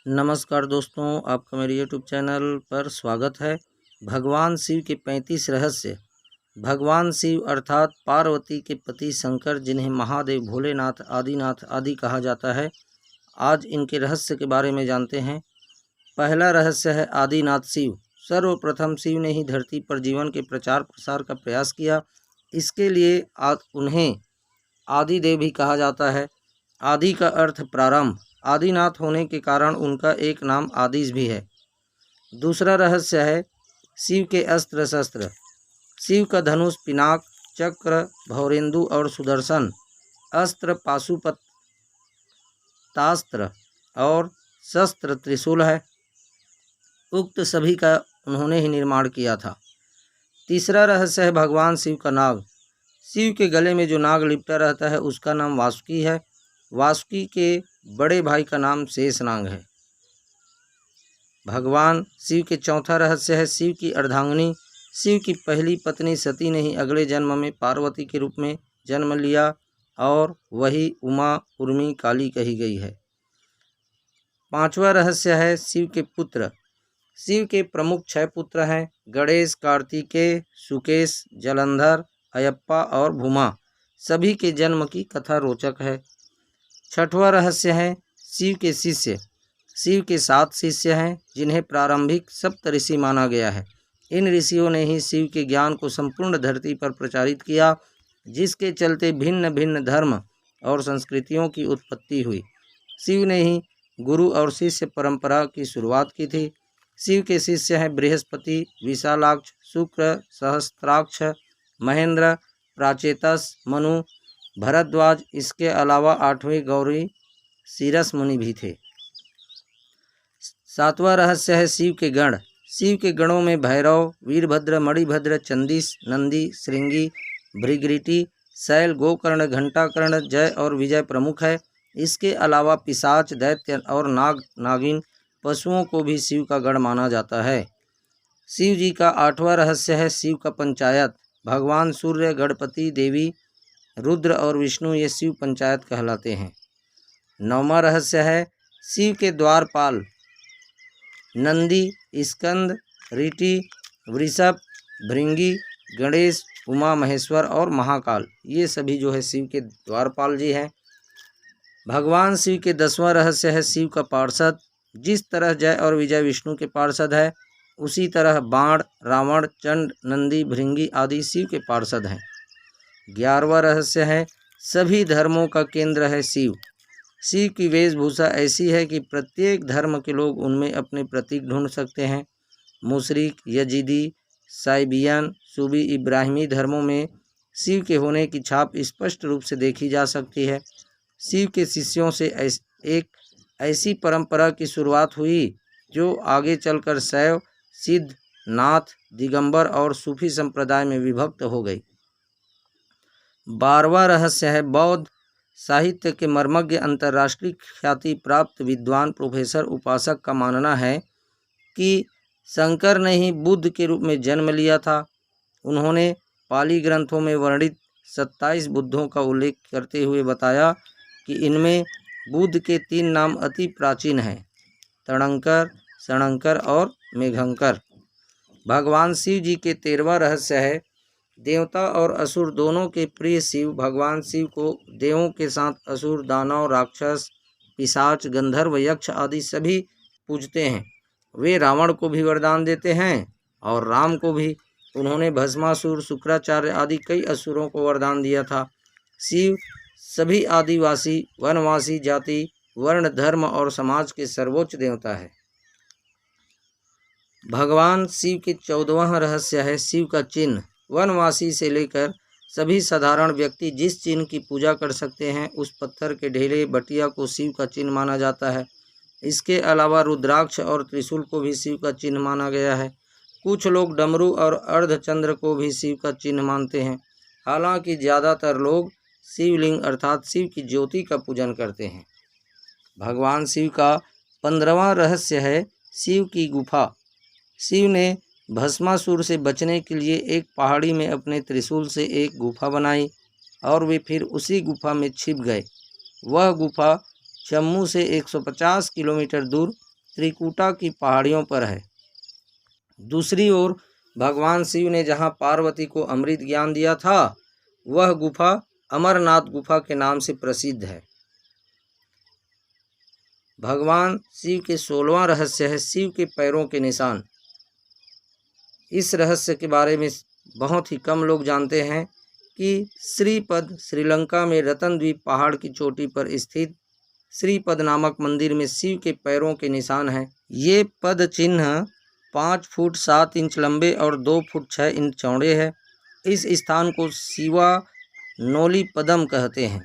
नमस्कार दोस्तों, आपका मेरे YouTube चैनल पर स्वागत है। भगवान शिव के 35 रहस्य। भगवान शिव अर्थात पार्वती के पति शंकर, जिन्हें महादेव, भोलेनाथ, आदिनाथ आदि कहा जाता है, आज इनके रहस्य के बारे में जानते हैं। पहला रहस्य है आदिनाथ शिव। सर्वप्रथम शिव ने ही धरती पर जीवन के प्रचार प्रसार का प्रयास किया। इसके लिए उन्हें आदिदेव भी कहा जाता है। आदि का अर्थ प्रारंभ। आदिनाथ होने के कारण उनका एक नाम आदिश भी है। दूसरा रहस्य है शिव के अस्त्र शस्त्र। शिव का धनुष, पिनाक, चक्र, भौरेंदु और सुदर्शन अस्त्र, पाशुपतास्त्र और शस्त्र त्रिशूल है। उक्त सभी का उन्होंने ही निर्माण किया था। तीसरा रहस्य है भगवान शिव का नाग। शिव के गले में जो नाग लिपटा रहता है उसका नाम वासुकी है। वासुकी के बड़े भाई का नाम शेषनाग है। भगवान शिव के चौथा रहस्य है शिव की अर्धांगिनी। शिव की पहली पत्नी सती ने ही अगले जन्म में पार्वती के रूप में जन्म लिया और वही उमा, उर्मी, काली कही गई है। पांचवा रहस्य है शिव के पुत्र। शिव के प्रमुख 6 पुत्र हैं: गणेश, कार्तिकेय, सुकेश, जलंधर, अयप्पा और भूमा। सभी के जन्म की कथा रोचक है। छठवां रहस्य है शिव के शिष्य। शिव के 7 शिष्य हैं, जिन्हें प्रारंभिक सप्त ऋषि माना गया है। इन ऋषियों ने ही शिव के ज्ञान को संपूर्ण धरती पर प्रचारित किया, जिसके चलते भिन्न भिन्न धर्म और संस्कृतियों की उत्पत्ति हुई। शिव ने ही गुरु और शिष्य परंपरा की शुरुआत की थी। शिव के शिष्य हैं बृहस्पति, विशालाक्ष, शुक्र, सहस्त्राक्ष, महेंद्र, प्राचेतस, मनु, भरद्वाज। इसके अलावा 8वें गौरी सीरस मुनि भी थे। 7वां रहस्य है शिव के गण। शिव के गणों में भैरव, वीरभद्र, मणिभद्र, चंदीस, नंदी, श्रृंगी, भृगृटी, शैल, गोकर्ण, घंटाकर्ण, जय और विजय प्रमुख है। इसके अलावा पिशाच, दैत्य और नाग, नागिन पशुओं को भी शिव का गण माना जाता है। शिव जी का 8वां रहस्य है शिव का पंचायत। भगवान सूर्य, गणपति, देवी रुद्र और विष्णु ये शिव पंचायत कहलाते हैं। 9वां रहस्य है शिव के द्वारपाल। नंदी, स्कंद, ऋषि, वृषभ, भृंगी, गणेश, उमा महेश्वर और महाकाल, ये सभी जो है शिव के द्वारपाल जी हैं। भगवान शिव के 10वां रहस्य है शिव का पार्षद। जिस तरह जय और विजय विष्णु के पार्षद है, उसी तरह बाण, रावण, चंड, नंदी, भृंगी आदि शिव के पार्षद हैं। 11वां रहस्य है सभी धर्मों का केंद्र है शिव। शिव की वेशभूषा ऐसी है कि प्रत्येक धर्म के लोग उनमें अपने प्रतीक ढूंढ सकते हैं। मुशरिक, यजीदी, साइबियन, सूबी, इब्राहिमी धर्मों में शिव के होने की छाप स्पष्ट रूप से देखी जा सकती है। शिव के शिष्यों से एक ऐसी परंपरा की शुरुआत हुई जो आगे चलकर शैव, सिद्ध, नाथ, दिगंबर और सूफी संप्रदाय में विभक्त हो गई। 12वां रहस्य है बौद्ध साहित्य के मर्मज्ञ, अंतर्राष्ट्रीय ख्याति प्राप्त विद्वान प्रोफेसर उपासक का मानना है कि शंकर ने ही बुद्ध के रूप में जन्म लिया था। उन्होंने पाली ग्रंथों में वर्णित 27 बुद्धों का उल्लेख करते हुए बताया कि इनमें बुद्ध के 3 नाम अति प्राचीन हैं: तणंकर, शणंकर और मेघंकर। भगवान शिव जी के 13वां रहस्य है देवता और असुर दोनों के प्रिय शिव। भगवान शिव को देवों के साथ असुर, दानव, राक्षस, पिशाच, गंधर्व, यक्ष आदि सभी पूजते हैं। वे रावण को भी वरदान देते हैं और राम को भी। उन्होंने भस्मासुर, शुक्राचार्य आदि कई असुरों को वरदान दिया था। शिव सभी आदिवासी, वनवासी जाति, वर्ण, धर्म और समाज के सर्वोच्च देवता है। भगवान शिव के 14वां रहस्य है शिव का चिन्ह। वनवासी से लेकर सभी साधारण व्यक्ति जिस चिन्ह की पूजा कर सकते हैं, उस पत्थर के ढेले, बटिया को शिव का चिन्ह माना जाता है। इसके अलावा रुद्राक्ष और त्रिशूल को भी शिव का चिन्ह माना गया है। कुछ लोग डमरू और अर्धचंद्र को भी शिव का चिन्ह मानते हैं। हालांकि ज़्यादातर लोग शिवलिंग अर्थात शिव की ज्योति का पूजन करते हैं। भगवान शिव का 15वां रहस्य है शिव की गुफा। शिव ने भस्मासुर से बचने के लिए एक पहाड़ी में अपने त्रिशूल से एक गुफा बनाई और वे फिर उसी गुफा में छिप गए। वह गुफा जम्मू से 150 किलोमीटर दूर त्रिकुटा की पहाड़ियों पर है। दूसरी ओर भगवान शिव ने जहाँ पार्वती को अमृत ज्ञान दिया था, वह गुफा अमरनाथ गुफा के नाम से प्रसिद्ध है। भगवान शिव के 16वां रहस्य है शिव के पैरों के निशान। इस रहस्य के बारे में बहुत ही कम लोग जानते हैं कि श्रीपद श्रीलंका में रतन द्वीप पहाड़ की चोटी पर स्थित श्रीपद नामक मंदिर में शिव के पैरों के निशान हैं। ये पद चिन्ह 5 फुट 7 इंच लंबे और 2 फुट 6 इंच चौड़े है। इस स्थान को शिवा नोली पदम कहते हैं।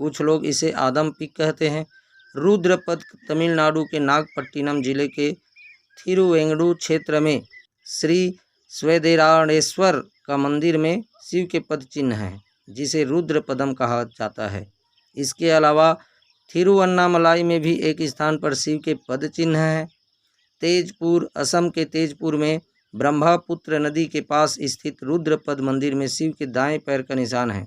कुछ लोग इसे आदम पीक कहते हैं। रुद्रपद तमिलनाडु के नागपट्टिनम जिले के थिरुवेंगडू क्षेत्र में श्री स्वेदेराणेश्वर का मंदिर में शिव के पद चिन्ह हैं, जिसे रुद्रपदम कहा जाता है। इसके अलावा थिरुवन्नामलाई में भी एक स्थान पर शिव के पद चिन्ह हैं। तेजपुर, असम के तेजपुर में ब्रह्मपुत्र नदी के पास स्थित रुद्रपद मंदिर में शिव के दाएं पैर का निशान है।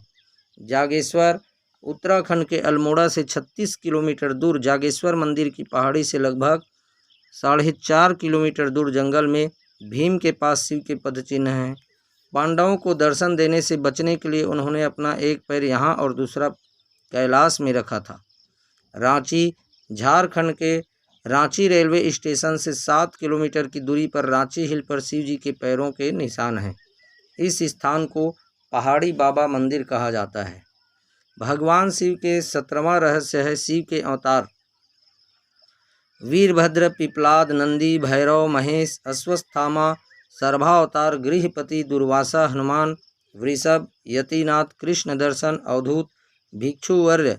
जागेश्वर, उत्तराखंड के अल्मोड़ा से 36 किलोमीटर दूर जागेश्वर मंदिर की पहाड़ी से लगभग 4.5 किलोमीटर दूर जंगल में भीम के पास शिव के पद चिन्ह हैं। पांडवों को दर्शन देने से बचने के लिए उन्होंने अपना एक पैर यहाँ और दूसरा कैलाश में रखा था। रांची, झारखंड के रांची रेलवे स्टेशन से 7 किलोमीटर की दूरी पर रांची हिल पर शिव जी के पैरों के निशान हैं। इस स्थान को पहाड़ी बाबा मंदिर कहा जाता है। भगवान शिव के 17वां रहस्य है शिव के अवतार। वीरभद्र, पिपलाद, नंदी, भैरव, महेश, अश्वत्थामा, सर्वावतार, गृहपति, दुर्वासा, हनुमान, वृषभ, यतिनाथ, कृष्ण दर्शन, अवधूत, भिक्षुवर्य,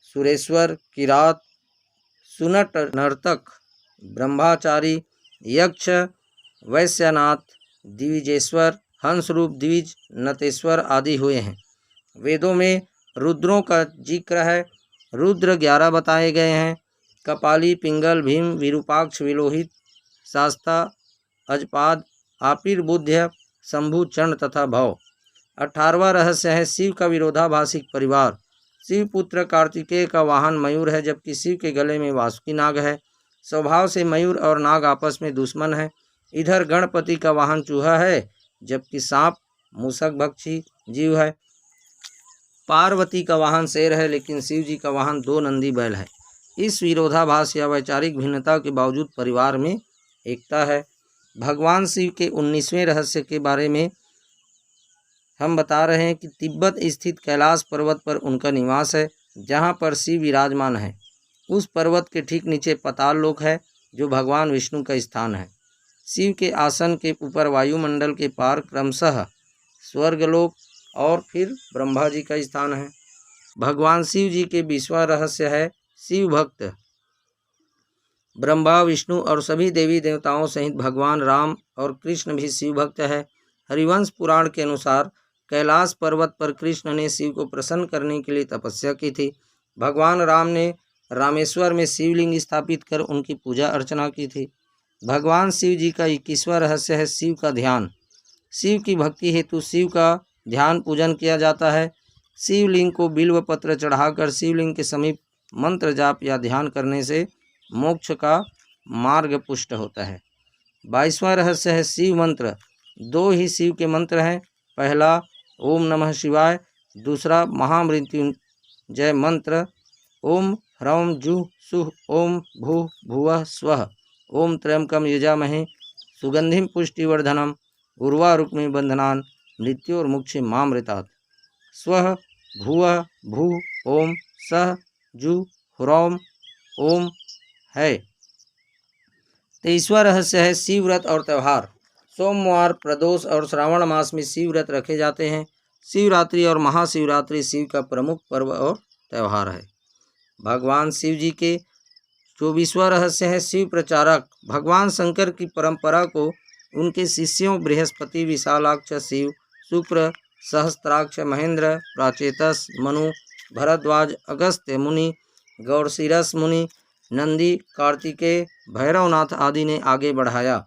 सुरेश्वर, किरात, सुनट नर्तक, ब्रह्मचारी, यक्ष, वैश्यनाथ, द्विजेश्वर, हंसरूप, द्विज, नतेश्वर आदि हुए हैं। वेदों में रुद्रों का जिक्र है। रुद्र 11 बताए गए हैं। कपाली, पिंगल, भीम, विरूपाक्ष, विलोहित, शास्ता, अजपाद, आपिर्बुध्य, शंभु, चंड तथा भव। 18वां रहस्य है शिव का विरोधाभासी परिवार। शिव पुत्र कार्तिकेय का वाहन मयूर है, जबकि शिव के गले में वासुकी नाग है। स्वभाव से मयूर और नाग आपस में दुश्मन है। इधर गणपति का वाहन चूहा है, जबकि सांप मूषक भक्षी जीव है। पार्वती का वाहन शेर है, लेकिन शिव जी का वाहन 2 नंदी बैल है। इस विरोधाभास या वैचारिक भिन्नता के बावजूद परिवार में एकता है। भगवान शिव के 19वें रहस्य के बारे में हम बता रहे हैं कि तिब्बत स्थित कैलाश पर्वत पर उनका निवास है, जहाँ पर शिव विराजमान है। उस पर्वत के ठीक नीचे पाताल लोक है, जो भगवान विष्णु का स्थान है। शिव के आसन के ऊपर वायुमंडल के पार क्रमशः स्वर्गलोक और फिर ब्रह्मा जी का स्थान है। भगवान शिव जी के 20वां रहस्य है शिव भक्त। ब्रह्मा, विष्णु और सभी देवी देवताओं सहित भगवान राम और कृष्ण भी शिव भक्त है। हरिवंश पुराण के अनुसार कैलाश पर्वत पर कृष्ण ने शिव को प्रसन्न करने के लिए तपस्या की थी। भगवान राम ने रामेश्वर में शिवलिंग स्थापित कर उनकी पूजा अर्चना की थी। भगवान शिव जी का 21वां रहस्य है शिव का ध्यान। शिव की भक्ति हेतु शिव का ध्यान पूजन किया जाता है। शिवलिंग को बिल्व पत्र चढ़ाकर शिवलिंग के समीप मंत्र जाप या ध्यान करने से मोक्ष का मार्ग पुष्ट होता है। 22वां रहस्य है शिव मंत्र। 2 ही शिव के मंत्र हैं। पहला ओम नमः शिवाय, दूसरा महामृत्युंजय मंत्र ओम ह्रौं जुः सुः ओम भूः भुवः स्वः ओम त्र्यंबकम यजामहे सुगंधिम पुष्टिवर्धनम उर्वारुक्मिणी बंधनान् मृत्योर्मुक्षे मामृतात्। स्वः भुवः भूः ओम सः जुः ह्रौं ओम है। 23वां रहस्य है शिव व्रत और त्यौहार। सोमवार, प्रदोष और श्रावण मास में शिव व्रत रखे जाते हैं। शिवरात्रि और महाशिवरात्रि शिव का प्रमुख पर्व और त्यौहार है। भगवान शिव जी के 24वां रहस्य है शिव प्रचारक। भगवान शंकर की परंपरा को उनके शिष्यों बृहस्पति, विशालाक्ष, शिव, शुक्र, सहस्त्राक्ष, महेंद्र, प्राचेतस, मनु, भरद्वाज, अगस्त्य मुनि, गौरशिरस मुनि, नंदी, कार्तिकेय, भैरवनाथ आदि ने आगे बढ़ाया।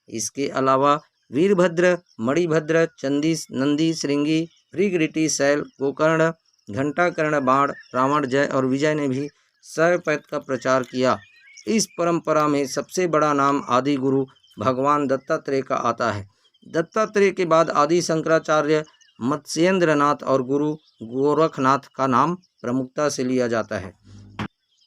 इसके अलावा वीरभद्र, मणिभद्र, चंदीस, नंदी, श्रृंगी, भृगऋटि, शैल, गोकर्ण, घंटाकर्ण, बाण, रावण, जय और विजय ने भी शैवपैत का प्रचार किया। इस परंपरा में सबसे बड़ा नाम आदि गुरु भगवान दत्तात्रेय का आता है। दत्तात्रेय के बाद आदि शंकराचार्य, मत्स्येंद्रनाथ और गुरु गोरखनाथ का नाम प्रमुखता से लिया जाता है।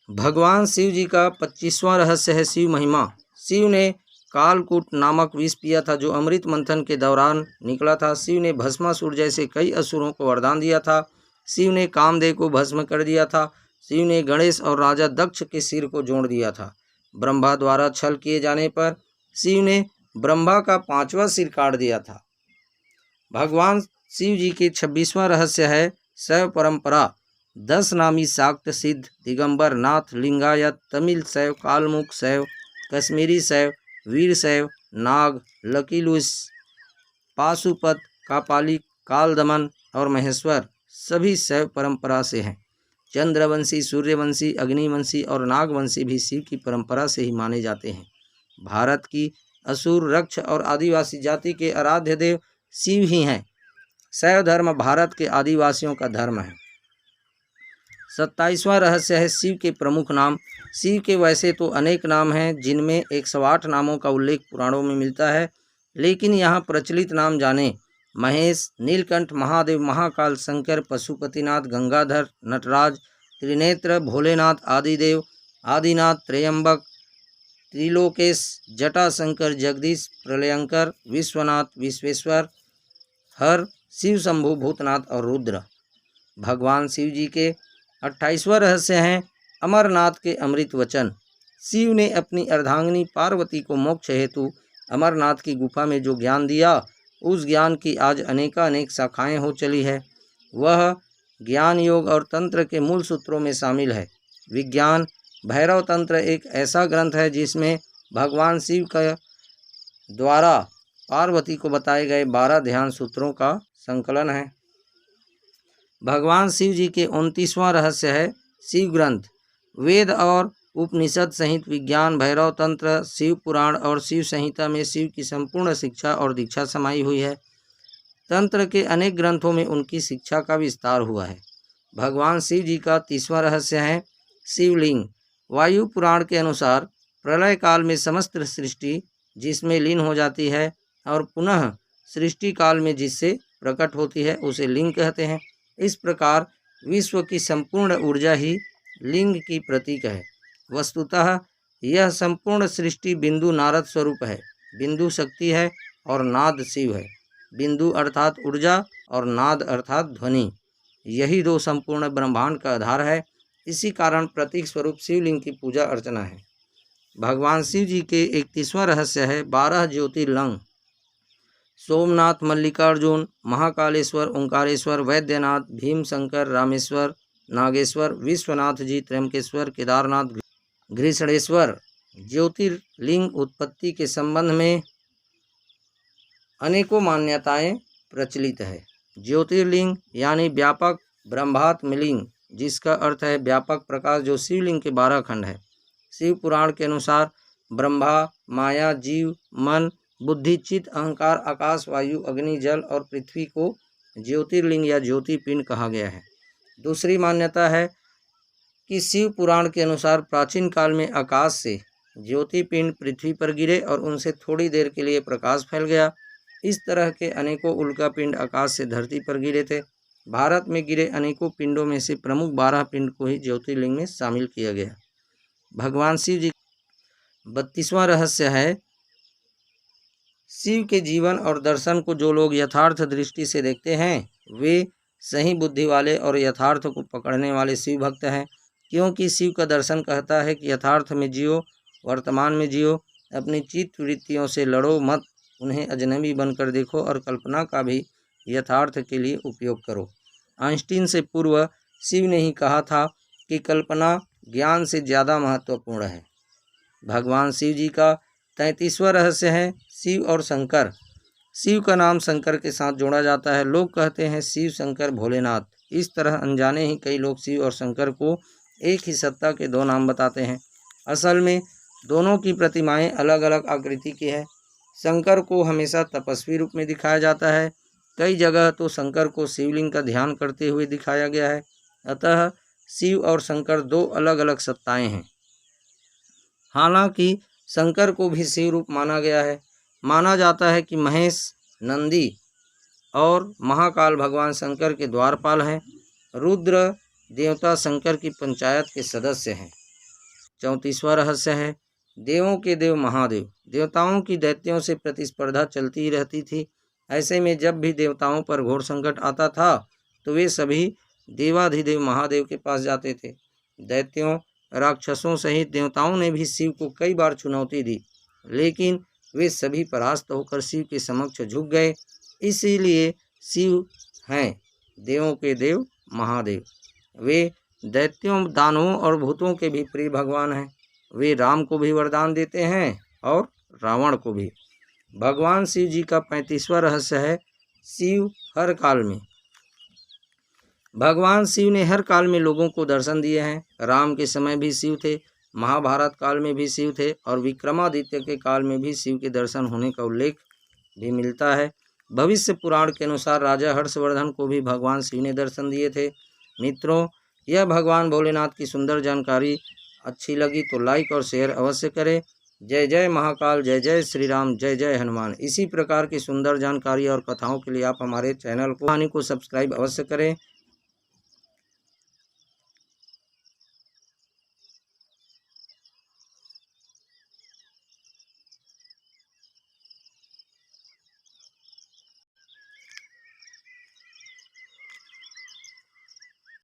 भगवान शिव जी का 25वां रहस्य है शिव महिमा। शिव ने कालकूट नामक विष पिया था जो अमृत मंथन के दौरान निकला था। शिव ने भस्मासुर जैसे कई असुरों को वरदान दिया था। शिव ने कामदेव को भस्म कर दिया था। शिव ने गणेश और राजा दक्ष के सिर को जोड़ दिया था। ब्रह्मा द्वारा छल किए जाने पर शिव ने ब्रह्मा का 5वां सिर काट दिया था। भगवान शिव जी के 26वां रहस्य है शैव परंपरा। 10 नामी शाक्त, सिद्ध, दिगंबर, नाथ, लिंगायत, तमिल शैव, कालमुख शैव, कश्मीरी शैव, वीर शैव, नाग, लकीलुस, पाशुपत, कापालिक, कालदमन और महेश्वर सभी शैव परंपरा से हैं। चंद्रवंशी, सूर्यवंशी, अग्निवंशी और नागवंशी भी शिव की परंपरा से ही माने जाते हैं। भारत की असुर, रक्ष और आदिवासी जाति के आराध्य देव शिव ही हैं। शैव धर्म भारत के आदिवासियों का धर्म है। 27वां रहस्य है शिव के प्रमुख नाम। शिव के वैसे तो अनेक नाम हैं, जिनमें 108 नामों का उल्लेख पुराणों में मिलता है, लेकिन यहाँ प्रचलित नाम जाने। महेश, नीलकंठ, महादेव, महाकाल, शंकर, पशुपतिनाथ, गंगाधर, नटराज, त्रिनेत्र, भोलेनाथ, आदिदेव, आदिनाथ, त्र्यंबक, त्रिलोकेश, जटाशंकर, जगदीश, प्रलयंकर, विश्वनाथ, विश्वेश्वर, हर, शिव शंभु, भूतनाथ और रुद्र। भगवान शिव जी के 28वां रहस्य हैं अमरनाथ के अमृत वचन। शिव ने अपनी अर्धांगिनी पार्वती को मोक्ष हेतु अमरनाथ की गुफा में जो ज्ञान दिया, उस ज्ञान की आज अनेकानेक शाखाएं हो चली है। वह ज्ञान योग और तंत्र के मूल सूत्रों में शामिल है। विज्ञान भैरव तंत्र एक ऐसा ग्रंथ है जिसमें भगवान शिव का द्वारा पार्वती को बताए गए 12 ध्यान सूत्रों का संकलन है। भगवान शिव जी के 29वां रहस्य है शिव ग्रंथ। वेद और उपनिषद सहित विज्ञान, भैरव तंत्र, शिव पुराण और शिव संहिता में शिव की संपूर्ण शिक्षा और दीक्षा समाई हुई है। तंत्र के अनेक ग्रंथों में उनकी शिक्षा का विस्तार हुआ है। भगवान शिव जी का 30वां रहस्य है शिवलिंग। वायु पुराण के अनुसार प्रलय काल में समस्त सृष्टि जिसमें लीन हो जाती है और पुनः सृष्टि काल में जिससे प्रकट होती है उसे लिंग कहते हैं। इस प्रकार विश्व की संपूर्ण ऊर्जा ही लिंग की प्रतीक है। वस्तुतः यह संपूर्ण सृष्टि बिंदु नारद स्वरूप है। बिंदु शक्ति है और नाद शिव है। बिंदु अर्थात ऊर्जा और नाद अर्थात ध्वनि, यही 2 संपूर्ण ब्रह्मांड का आधार है। इसी कारण प्रतीक स्वरूप शिवलिंग की पूजा अर्चना है। भगवान शिव जी के 31वां रहस्य है 12 ज्योतिर्लिंग। सोमनाथ, मल्लिकार्जुन, महाकालेश्वर, ओंकारेश्वर, वैद्यनाथ, भीमशंकर, रामेश्वर, नागेश्वर, विश्वनाथ जी, त्र्यंबकेश्वर, केदारनाथ, घृष्णेश्वर। ज्योतिर्लिंग उत्पत्ति के संबंध में अनेकों मान्यताएं प्रचलित है। ज्योतिर्लिंग यानी व्यापक ब्रह्मात्म लिंग, जिसका अर्थ है व्यापक प्रकाश, जो शिवलिंग के 12 खंड है। शिव पुराण के अनुसार ब्रह्मा, माया, जीव, मन, बुद्धि, चित्त, अहंकार, आकाश, वायु, अग्नि, जल और पृथ्वी को ज्योतिर्लिंग या ज्योतिपिंड कहा गया है। दूसरी मान्यता है कि शिव पुराण के अनुसार प्राचीन काल में आकाश से ज्योतिपिंड पृथ्वी पर गिरे और उनसे थोड़ी देर के लिए प्रकाश फैल गया। इस तरह के अनेकों उल्कापिंड आकाश से धरती पर गिरे थे। भारत में गिरे अनेकों पिंडों में से प्रमुख 12 पिंड को ही ज्योतिर्लिंग में शामिल किया गया। भगवान शिव जी 32वां रहस्य है शिव के जीवन और दर्शन को जो लोग यथार्थ दृष्टि से देखते हैं, वे सही बुद्धि वाले और यथार्थ को पकड़ने वाले शिव भक्त हैं। क्योंकि शिव का दर्शन कहता है कि यथार्थ में जियो, वर्तमान में जियो, अपनी चित्त वृत्तियों से लड़ो मत, उन्हें अजनबी बनकर देखो और कल्पना का भी यथार्थ के लिए उपयोग करो। आइंस्टीन से पूर्व शिव ने ही कहा था कि कल्पना ज्ञान से ज़्यादा महत्वपूर्ण है। भगवान शिव जी का 33वां रहस्य है शिव और शंकर। शिव का नाम शंकर के साथ जोड़ा जाता है। लोग कहते हैं शिव, शंकर, भोलेनाथ। इस तरह अनजाने ही कई लोग शिव और शंकर को एक ही सत्ता के 2 नाम बताते हैं। असल में दोनों की प्रतिमाएं अलग अलग आकृति की है। शंकर को हमेशा तपस्वी रूप में दिखाया जाता है। कई जगह तो शंकर को शिवलिंग का ध्यान करते हुए दिखाया गया है। अतः शिव और शंकर 2 अलग अलग सत्ताएं हैं। हालांकि शंकर को भी शिव रूप माना गया है। माना जाता है कि महेश, नंदी और महाकाल भगवान शंकर के द्वारपाल हैं। रुद्र देवता शंकर की पंचायत के सदस्य हैं। 34वां रहस्य है देवों के देव महादेव। देवताओं की दैत्यों से प्रतिस्पर्धा चलती ही रहती थी। ऐसे में जब भी देवताओं पर घोर संकट आता था तो वे सभी देवाधिदेव महादेव के पास जाते थे। दैत्यों, राक्षसों सहित देवताओं ने भी शिव को कई बार चुनौती दी, लेकिन वे सभी परास्त होकर शिव के समक्ष झुक गए। इसीलिए शिव हैं देवों के देव महादेव। वे दैत्यों, दानवों और भूतों के भी प्रिय भगवान हैं। वे राम को भी वरदान देते हैं और रावण को भी। भगवान शिव जी का 35वां रहस्य है शिव हर काल में। भगवान शिव ने हर काल में लोगों को दर्शन दिए हैं। राम के समय भी शिव थे, महाभारत काल में भी शिव थे और विक्रमादित्य के काल में भी शिव के दर्शन होने का उल्लेख भी मिलता है। भविष्य पुराण के अनुसार राजा हर्षवर्धन को भी भगवान शिव ने दर्शन दिए थे। मित्रों, यह भगवान भोलेनाथ की सुंदर जानकारी अच्छी लगी तो लाइक और शेयर अवश्य करें। जय जय महाकाल, जय जय श्री राम, जय जय हनुमान। इसी प्रकार की सुंदर जानकारी और कथाओं के लिए आप हमारे चैनल को सब्सक्राइब अवश्य करें।